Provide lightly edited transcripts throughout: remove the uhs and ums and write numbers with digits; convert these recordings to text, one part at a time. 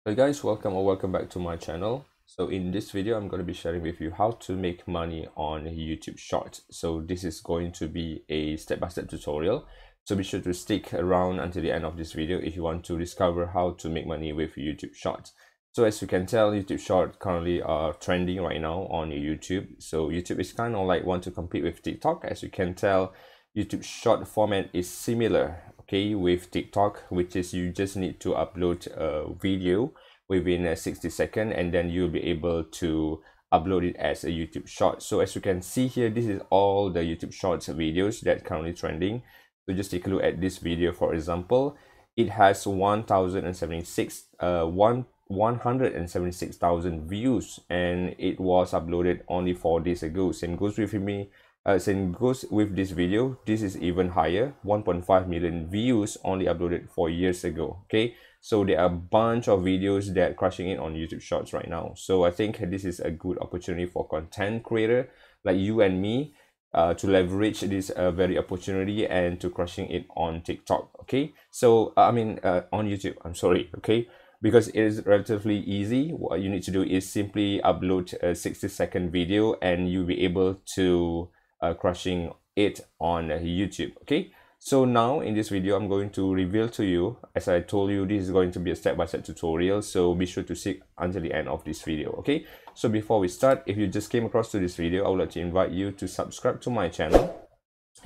Hey guys, welcome back to my channel. So in this video I'm going to be sharing with you how to make money on YouTube Shorts. So this is going to be a step-by-step tutorial, so be sure to stick around until the end of this video if you want to discover how to make money with YouTube Shorts. So as you can tell, YouTube Shorts currently are trending right now on YouTube. So YouTube is kind of like want to compete with TikTok. As you can tell, YouTube Short format is similar, okay, with TikTok, which is you just need to upload a video within a 60 seconds and then you'll be able to upload it as a YouTube short. So as you can see here, this is all the YouTube Shorts videos that currently trending. So just take a look at this video, for example. It has 176,000 views, and it was uploaded only 4 days ago. Same goes with me. Same goes with this video. This is even higher, 1.5 million views, only uploaded 4 years ago. Okay, so there are a bunch of videos that crushing it on YouTube Shorts right now. So I think this is a good opportunity for content creator like you and me to leverage this very opportunity and to crushing it on TikTok. Okay, so on YouTube, I'm sorry. Okay, because it is relatively easy. What you need to do is simply upload a 60-second video and you'll be able to crushing it on YouTube. Okay, so now in this video I'm going to reveal to you, as I told you, this is going to be a step-by-step tutorial, so be sure to stick until the end of this video. Okay, so before we start, if you just came across to this video, I would like to invite you to subscribe to my channel.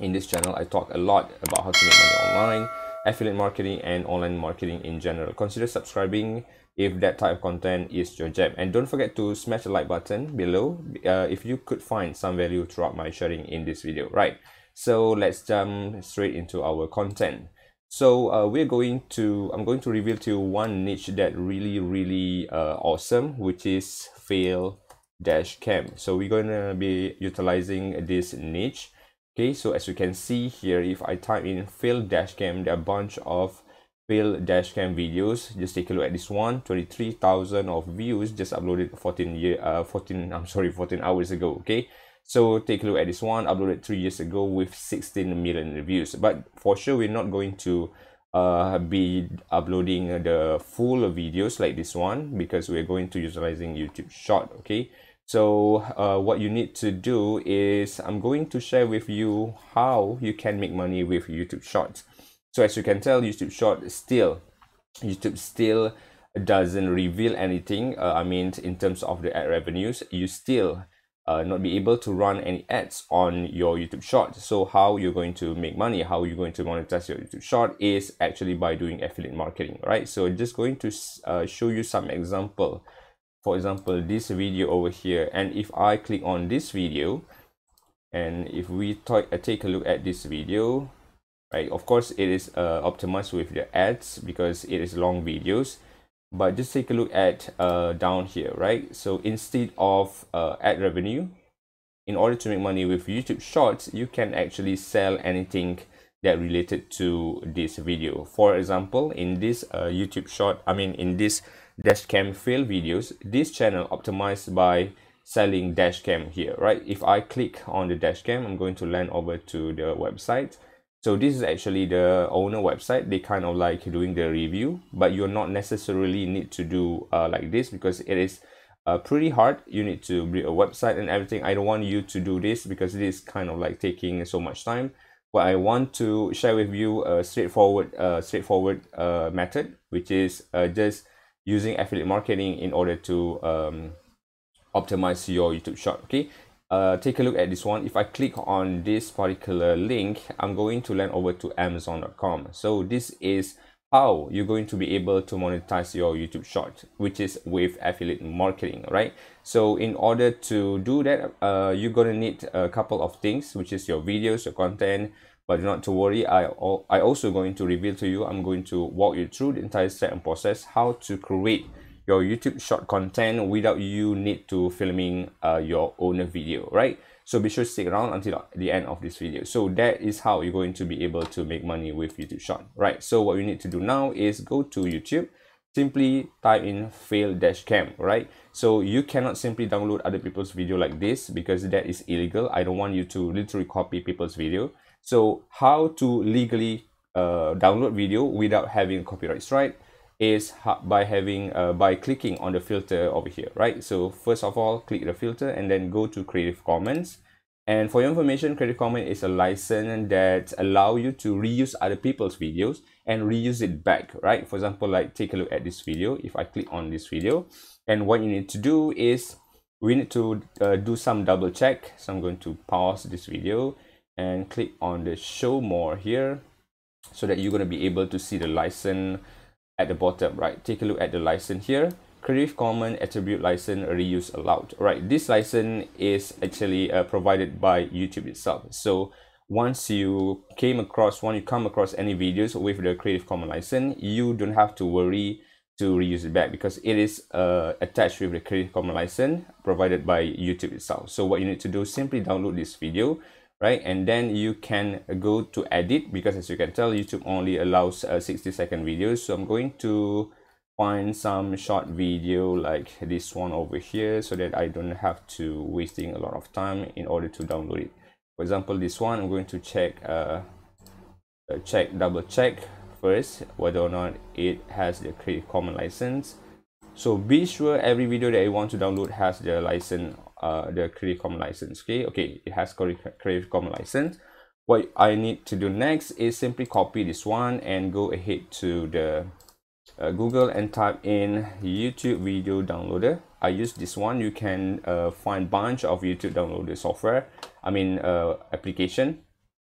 In this channel I talk a lot about how to make money online, affiliate marketing, and online marketing in general. Consider subscribing if that type of content is your jam, and don't forget to smash the like button below if you could find some value throughout my sharing in this video. Right, so let's jump straight into our content. So I'm going to reveal to you one niche that really awesome, which is fail dash cam. So we're going to be utilizing this niche. Okay, so as you can see here, if I type in fail dashcam, there are a bunch of fail dashcam videos. Just take a look at this one, 23,000 of views, just uploaded 14 hours ago. Okay, so take a look at this one, uploaded 3 years ago with 16 million reviews. But for sure we're not going to be uploading the full videos like this one, because we're going to utilizing YouTube Short. Okay, so what you need to do is I'm going to share with you how you can make money with YouTube Shorts. So as you can tell, YouTube still doesn't reveal anything. In terms of the ad revenues, you still not be able to run any ads on your YouTube Short. So how you're going to make money, how you're going to monetize your YouTube Short is actually by doing affiliate marketing, right? So just going to show you some example. For example, this video over here, and if I click on this video and if we take a look at this video, right, of course it is optimized with the ads because it is long videos, but just take a look at down here, right? So instead of ad revenue, in order to make money with YouTube Shorts, you can actually sell anything that related to this video. For example, in this YouTube Short, in this dashcam fail videos, this channel optimized by selling dashcam here, right? If I click on the dashcam, I'm going to land over to the website. So this is actually the owner website. They kind of like doing the review, but you're not necessarily need to do like this, because it is pretty hard. You need to build a website and everything. I don't want you to do this because it is kind of like taking so much time. But I want to share with you a straightforward method, which is just using affiliate marketing in order to optimize your YouTube Short. Okay, take a look at this one. If I click on this particular link, I'm going to land over to Amazon.com. So this is how you're going to be able to monetize your YouTube Short, which is with affiliate marketing, right? So in order to do that, you're gonna need a couple of things, which is your videos, your content. But not to worry, I also going to reveal to you, I'm going to walk you through the entire step and process how to create your YouTube Short content without you need to filming your own video, right? So be sure to stick around until the end of this video. So that is how you're going to be able to make money with YouTube Short, right? So what you need to do now is go to YouTube, simply type in fail dashcam, right? So you cannot simply download other people's video like this, because that is illegal. I don't want you to literally copy people's video. So how to legally download video without having copyright strike is by clicking on the filter over here, right? So first of all, click the filter and then go to Creative Commons. And for your information, Creative Commons is a license that allow you to reuse other people's videos and reuse it back, right? For example, like take a look at this video. If I click on this video, and what you need to do is we need to do some double check. So I'm going to pause this video and click on the show more here, so that you're going to be able to see the license at the bottom, right? Take a look at the license here. Creative Commons Attribute License Reuse Allowed, right? This license is actually provided by YouTube itself. So once you come across any videos with the Creative Commons license, you don't have to worry to reuse it back, because it is attached with the Creative Commons license provided by YouTube itself. So what you need to do is simply download this video, right? And then you can go to edit, because as you can tell, YouTube only allows 60-second videos. So I'm going to find some short video like this one over here, so that I don't have to wasting a lot of time in order to download it. For example, this one, I'm going to double check first whether or not it has the Creative Commons license. So be sure every video that you want to download has the license, the Creative Commons license. Okay, it has Creative Commons license. What I need to do next is simply copy this one and go ahead to the Google and type in YouTube video downloader. I use this one. You can find bunch of YouTube downloader software, application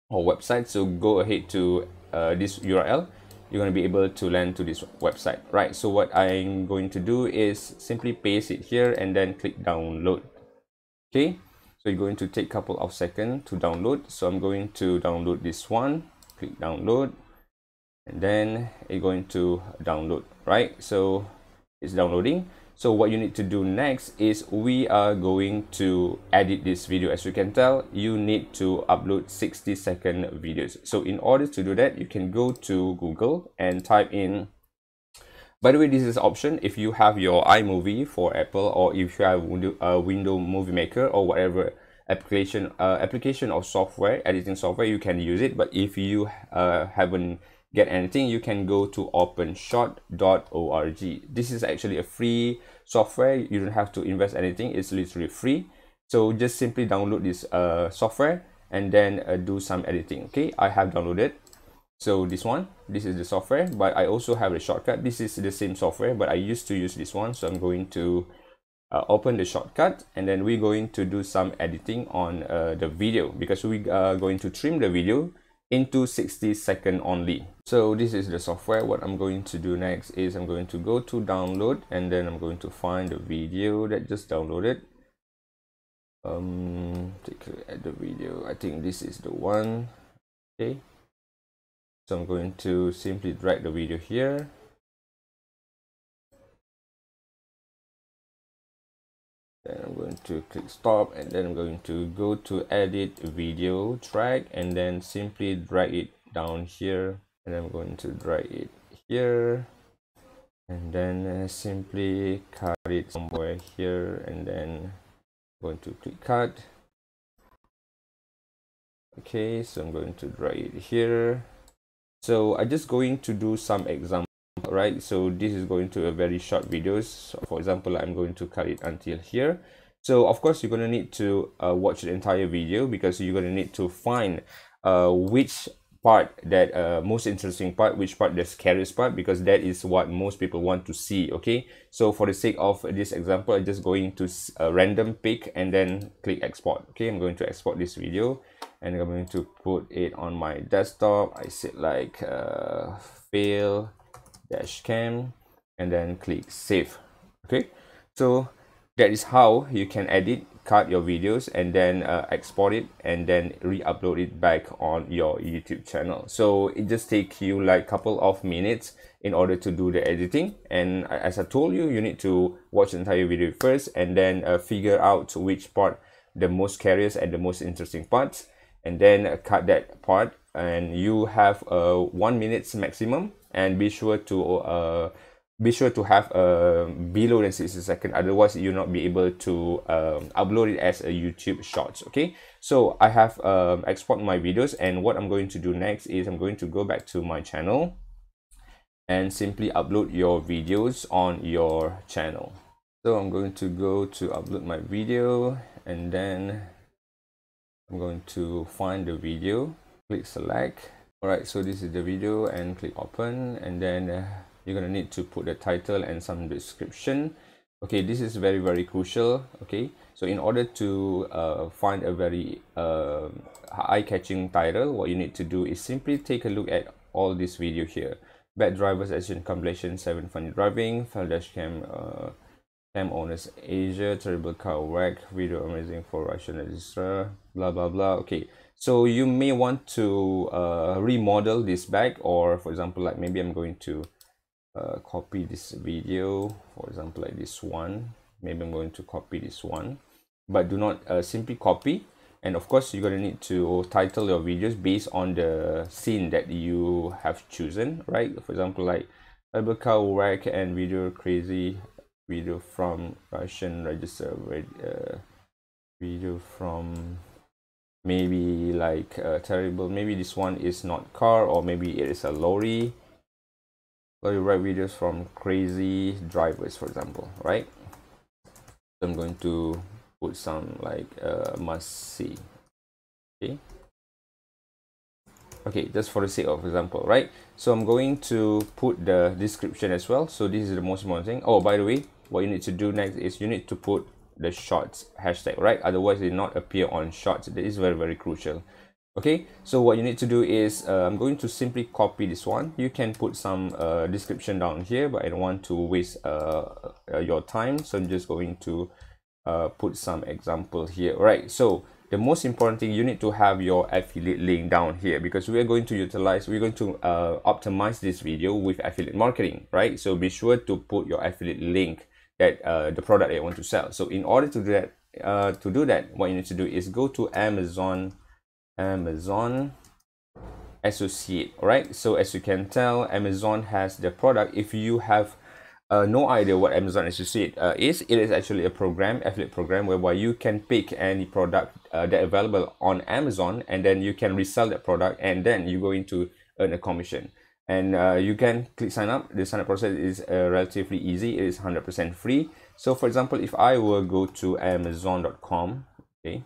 or website. So go ahead to this URL. You're going to be able to land to this website, right? So what I'm going to do is simply paste it here and then click download. Okay, so you're going to take a couple of seconds to download. So I'm going to download this one, click download, and then it's going to download, right? So it's downloading. So what you need to do next is we are going to edit this video. As you can tell, you need to upload 60-second videos. So in order to do that, you can go to Google and type in, by the way, this is an option if you have your iMovie for Apple, or if you have a Windows Movie Maker or whatever application or software, editing software, you can use it. But if you haven't get anything, you can go to openshot.org. This is actually a free software. You don't have to invest anything. It's literally free. So just simply download this software and then do some editing. Okay, I have downloaded. So this is the software, but I also have a shortcut. This is the same software, but I used to use this one. So I'm going to open the shortcut, and then we're going to do some editing on the video, because we are going to trim the video into 60-second only. So this is the software. What I'm going to do next is I'm going to go to download, and then I'm going to find the video that just downloaded. Take a look at the video. I think this is the one. Okay, so I'm going to simply drag the video here. Then I'm going to click stop, and then I'm going to go to edit video track, and then simply drag it down here, and I'm going to drag it here, and then simply cut it somewhere here, and then I'm going to click cut. Okay, so I'm going to drag it here. So I'm just going to do some example, right? So this is going to a very short videos. So for example, I'm going to cut it until here. So of course, you're going to need to watch the entire video, because you're going to need to find which part that most interesting part, which part the scariest part, because that is what most people want to see. Okay, so for the sake of this example, I'm just going to random pick and then click export. Okay, I'm going to export this video, and I'm going to put it on my desktop. I said like fail dash cam, and then click save. Okay, so that is how you can edit, cut your videos, and then export it, and then re-upload it back on your YouTube channel. So it just takes you like a couple of minutes in order to do the editing. And as I told you, you need to watch the entire video first, and then figure out which part the most curious and the most interesting parts, and then cut that part. And you have 1 minute maximum, and be sure to have below than 60 seconds, otherwise you'll not be able to upload it as a YouTube shorts. Okay, so I have export my videos, and what I'm going to do next is I'm going to go back to my channel, and simply upload your videos on your channel. So I'm going to go to upload my video, and then I'm going to find the video, click select. Alright, so this is the video, and click open, and then you're gonna need to put the title and some description. Okay, this is very crucial. Okay, so in order to find a very eye-catching title, what you need to do is simply take a look at all this video here. Bad drivers action compilation, 7 funny driving, file dash cam, cam owners Asia, terrible car wreck, video amazing for Russian register, blah blah blah. Okay, so you may want to remodel this bag, or for example, like maybe I'm going to copy this video, for example, like this one. Maybe I'm going to copy this one, but do not simply copy. And of course, you're going to need to title your videos based on the scene that you have chosen, right? For example, like car wreck and video crazy, video from Russian register, video from maybe like terrible, maybe this one is not car, or maybe it is a lorry write videos from crazy drivers, for example, right? So I'm going to put some like must see. Okay, just for the sake of example, right? So I'm going to put the description as well. So this is the most important thing. Oh, by the way, what you need to do next is you need to put the shorts hashtag, right? Otherwise it will not appear on shorts. That is very crucial. Okay, so what you need to do is I'm going to simply copy this one. You can put some description down here, but I don't want to waste your time, so I'm just going to put some example here. Right, so the most important thing, you need to have your affiliate link down here, because we're going to optimize this video with affiliate marketing, right? So be sure to put your affiliate link, that the product that you want to sell. So in order to do that, what you need to do is go to Amazon associate. All right, so as you can tell, Amazon has the product. If you have no idea what Amazon associate is, it is actually a program, affiliate program, whereby you can pick any product that available on Amazon, and then you can resell that product, and then you're going to earn a commission. And you can click sign up. The sign up process is relatively easy. It is 100% free. So for example, if I will go to amazon.com, okay,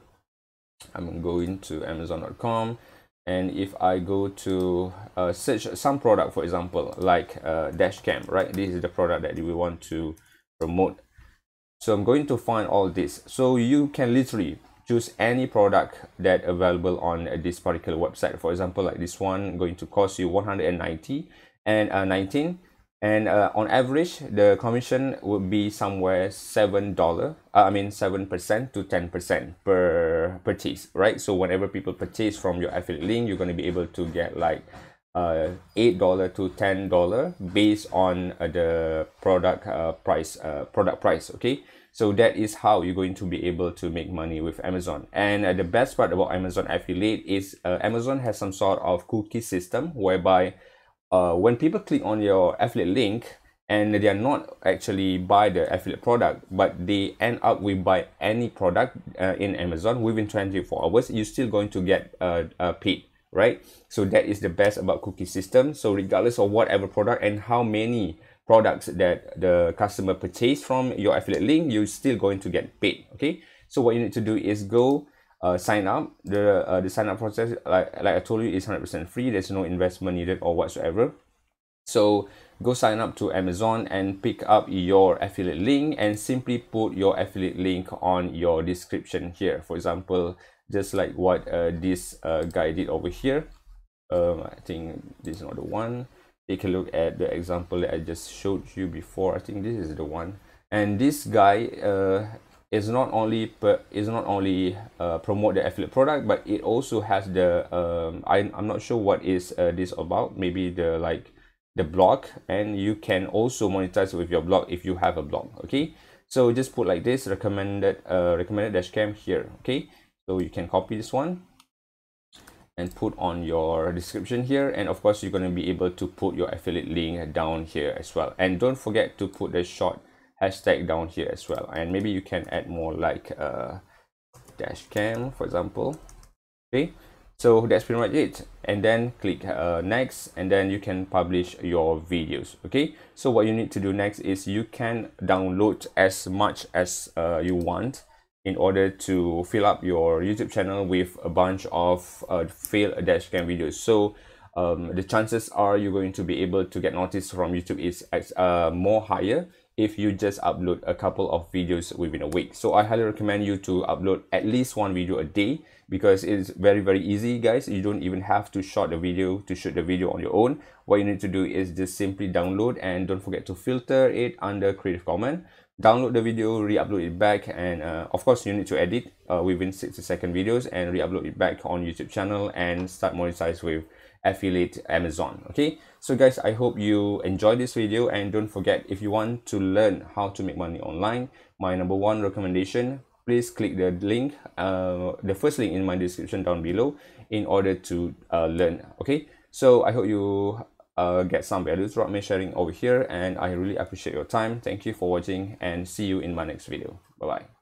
I'm going to amazon.com, and if I go to search some product, for example, like dash cam, right? This is the product that we want to promote. So I'm going to find all this. So you can literally choose any product that available on this particular website. For example, like this one going to cost you 190 and 19, and on average the commission would be somewhere $7 7% to 10% per purchase, right? So whenever people purchase from your affiliate link, you're going to be able to get like $8 to $10 based on the product price. Okay, so that is how you're going to be able to make money with Amazon. And the best part about Amazon affiliate is Amazon has some sort of cookie system, whereby when people click on your affiliate link and they are not actually buy the affiliate product, but they end up with buy any product in Amazon within 24 hours, you're still going to get paid, right? So that is the best about cookie system. So regardless of whatever product and how many products that the customer purchase from your affiliate link, you're still going to get paid. Okay, so what you need to do is go sign up. The sign up process, like I told you, is 100% free. There's no investment needed or whatsoever. So go sign up to Amazon and pick up your affiliate link, and simply put your affiliate link on your description here. For example, just like what this guy did over here. I think this is not the one. Take a look at the example that I just showed you before. I think this is the one. And this guy is not only promote the affiliate product, but it also has the I'm not sure what is this about. Maybe the blog, and you can also monetize with your blog if you have a blog. Okay, so just put like this, recommended dashcam here. Okay, so you can copy this one and put on your description here, and of course you're going to be able to put your affiliate link down here as well. And don't forget to put the short hashtag down here as well, and maybe you can add more like dash cam, for example. Okay, So that's pretty much it, and then click next, and then you can publish your videos. Okay, so what you need to do next is you can download as much as you want in order to fill up your YouTube channel with a bunch of failed dashcam videos. So the chances are you're going to be able to get noticed from YouTube is more higher if you just upload a couple of videos within a week. So I highly recommend you to upload at least one video a day, because it's very easy, guys. You don't even have to shoot the video on your own. What you need to do is just simply download, and don't forget to filter it under Creative Commons. Download the video, re-upload it back, and of course you need to edit within 60-second videos and re-upload it back on YouTube channel and start monetize with affiliate Amazon. Okay, so guys, I hope you enjoyed this video, and don't forget, if you want to learn how to make money online, my #1 recommendation, please click the link, the first link in my description down below, in order to learn. Okay, so I hope you get some value throughout me sharing over here, and I really appreciate your time. Thank you for watching, and see you in my next video. Bye bye.